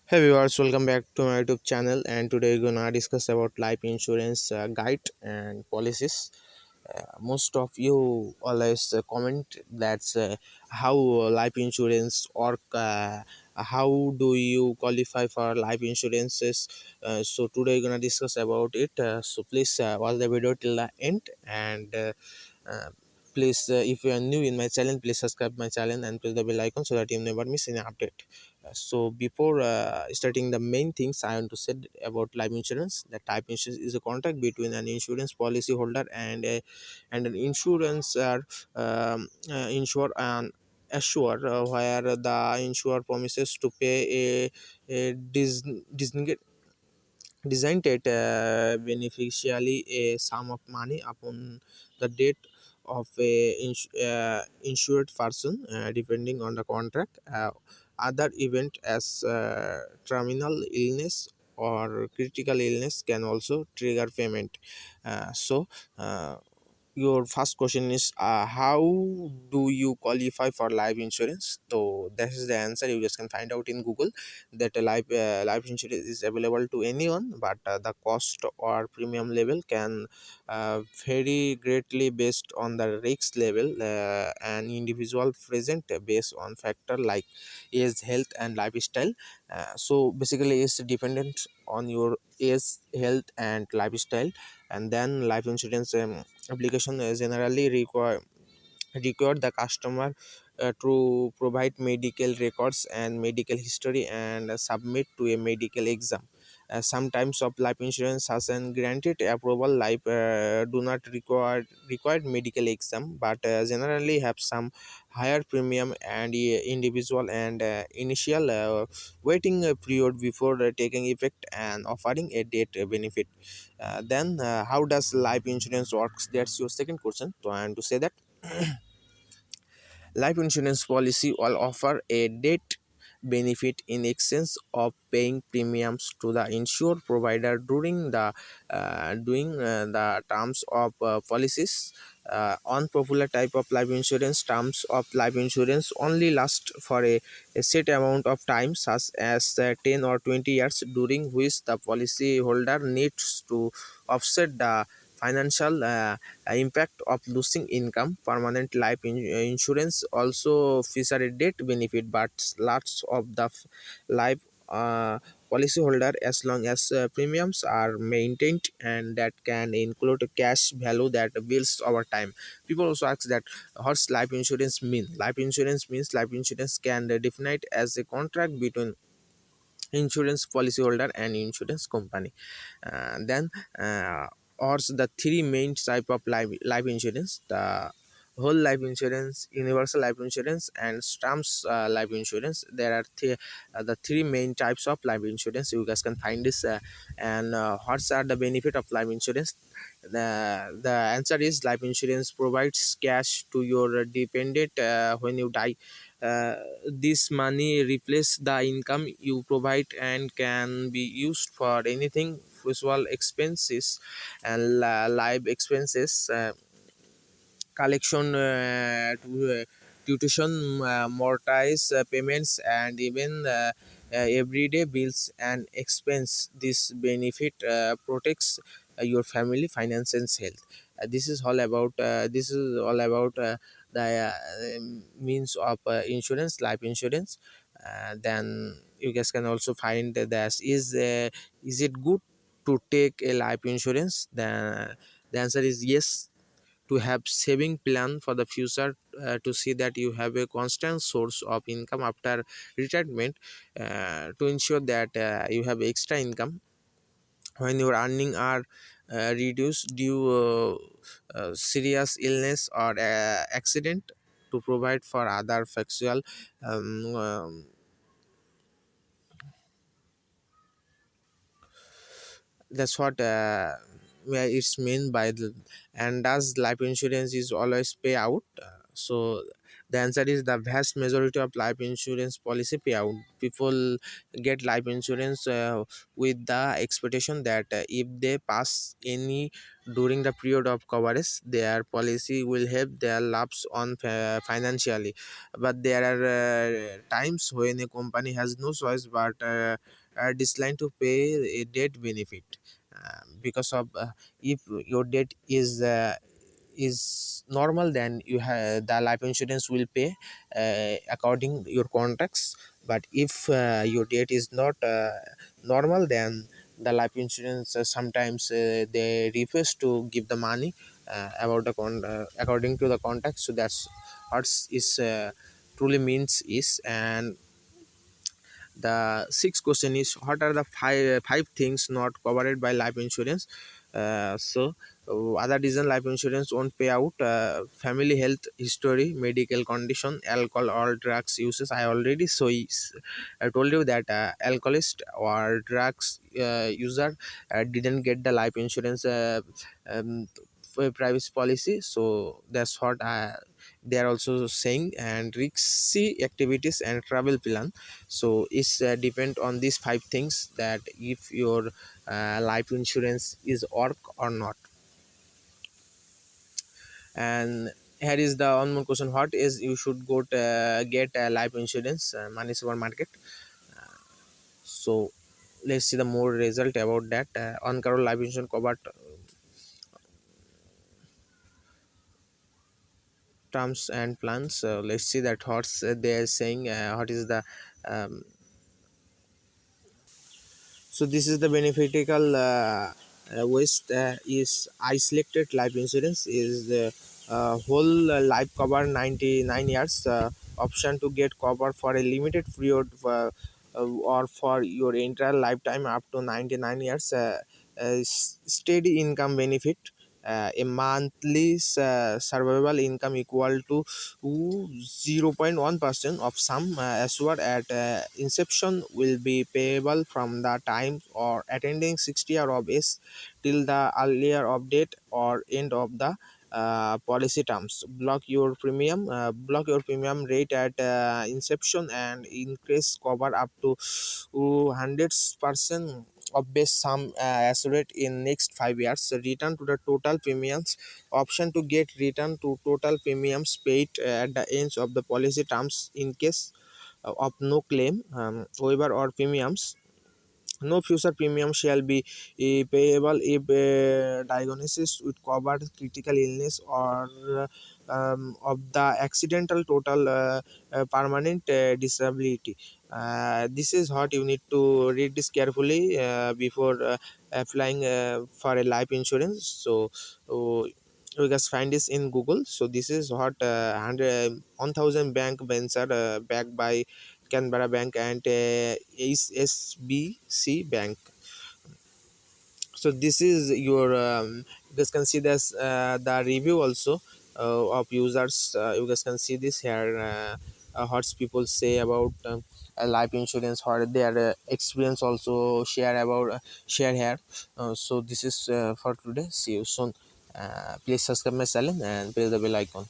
Hey viewers, welcome back to my YouTube channel. And today we're gonna discuss about life insurance guide and policies. Most of you always comment that's how life insurance work. How do you qualify for life insurances? So today we're gonna discuss about it. So please watch the video till the end and. Uh, Please, if you are new in my channel, please subscribe my channel and press the bell icon so that you never miss any update. So before starting the main things, I want to say about life insurance. The type insurance is a contract between an insurance policy holder and an insurance insure and assure where the insurer promises to pay designated beneficially a sum of money upon the date of insured person, depending on the contract. Other event as terminal illness or critical illness can also trigger payment. So your first question is how do you qualify for life insurance? So that is the answer. You just can find out in Google that a life insurance is available to anyone, but the cost or premium level can vary greatly based on the risk level and individual present based on factor like age, health and lifestyle. So basically it's dependent on your age, health and lifestyle. And then life insurance application generally require the customer to provide medical records and medical history and submit to a medical exam. Some types of life insurance has an granted approval life do not require medical exam, but generally have some higher premium and individual and initial waiting period before taking effect and offering a date benefit. Then how does life insurance works? That's your second question. So I want to say that life insurance policy will offer a death benefit in exchange of paying premiums to the insured provider during the terms of policies. Unpopular type of life insurance terms of life insurance only last for a set amount of time, such as 10 or 20 years, during which the policy holder needs to offset the financial impact of losing income. Permanent insurance also feature a death benefit, but lots of the life policyholder, as long as premiums are maintained, and that can include a cash value that builds over time. People also ask that what's life insurance mean? Life insurance means life insurance can be defined as a contract between insurance policyholder and insurance company. Then or the three main type of life insurance: the whole life insurance, universal life insurance and terms life insurance. There are the three main types of life insurance. You guys can find this and what are the benefit of life insurance? The answer is life insurance provides cash to your dependent when you die. uh, this money replace the income you provide and can be used for anything: visual expenses and live expenses, collection, tuition, mortgage payments, and even everyday bills and expense. This benefit protects your family finance and health. This is all about the means of insurance, life insurance. Then you guys can also find that is it good to take a life insurance? The answer is yes. To have saving plan for the future, to see that you have a constant source of income after retirement, to ensure that you have extra income when your earning are reduced due serious illness or accident, to provide for other factual um, um, that's what where it's mean by the. And as life insurance is always pay out, so The answer is the vast majority of life insurance policy payout. People get life insurance with the expectation that if they pass any during the period of coverage, their policy will help their lives on financially. But there are times when a company has no choice but decline to pay a death benefit because of if your debt is normal, then you have the life insurance will pay according your contracts. But if your date is not normal, then the life insurance sometimes they refuse to give the money about the according to the contract. So that's what is truly means is. And the sixth question is, what are the five things not covered by life insurance? Other reason life insurance won't pay out: family health history, medical condition, alcohol or drugs uses. I already I told you that alcoholist or drugs user didn't get the life insurance um, for privacy policy. So that's what they are also saying. And risky activities and travel plan. So it's depend on these five things that if your life insurance is work or not. And here is the one more question: what is you should go to get life insurance money supermarket. So let's see the more result about that. On Carol life insurance covered terms and plans. So let's see that what's they are saying, what is the um, so this is the beneficial waste is I selected life insurance is the whole life cover 99 years, option to get cover for a limited period or for your entire lifetime up to 99 years, steady income benefit, a monthly survival income equal to 0.1% of sum assured at inception will be payable from the time or attending 60 year of age till the earlier of date or end of the policy terms. Block your premium rate at inception and increase cover up to 100% of base sum assured in next 5 years. Return to the total premiums, option to get return to total premiums paid at the end of the policy terms in case of no claim, waiver or premiums. No future premium shall be payable if diagnosis with covered critical illness or of the accidental total permanent disability. This is what you need to read this carefully before applying for a life insurance. So you guys find this in Google. So this is what 1000 bank venture backed by Canberra Bank and SBC Bank. So this is your you guys can see this the review also of users. You guys can see this here. What people say about life insurance, what their experience also share here. So this is for today. See you soon. Please subscribe my channel and press the bell icon.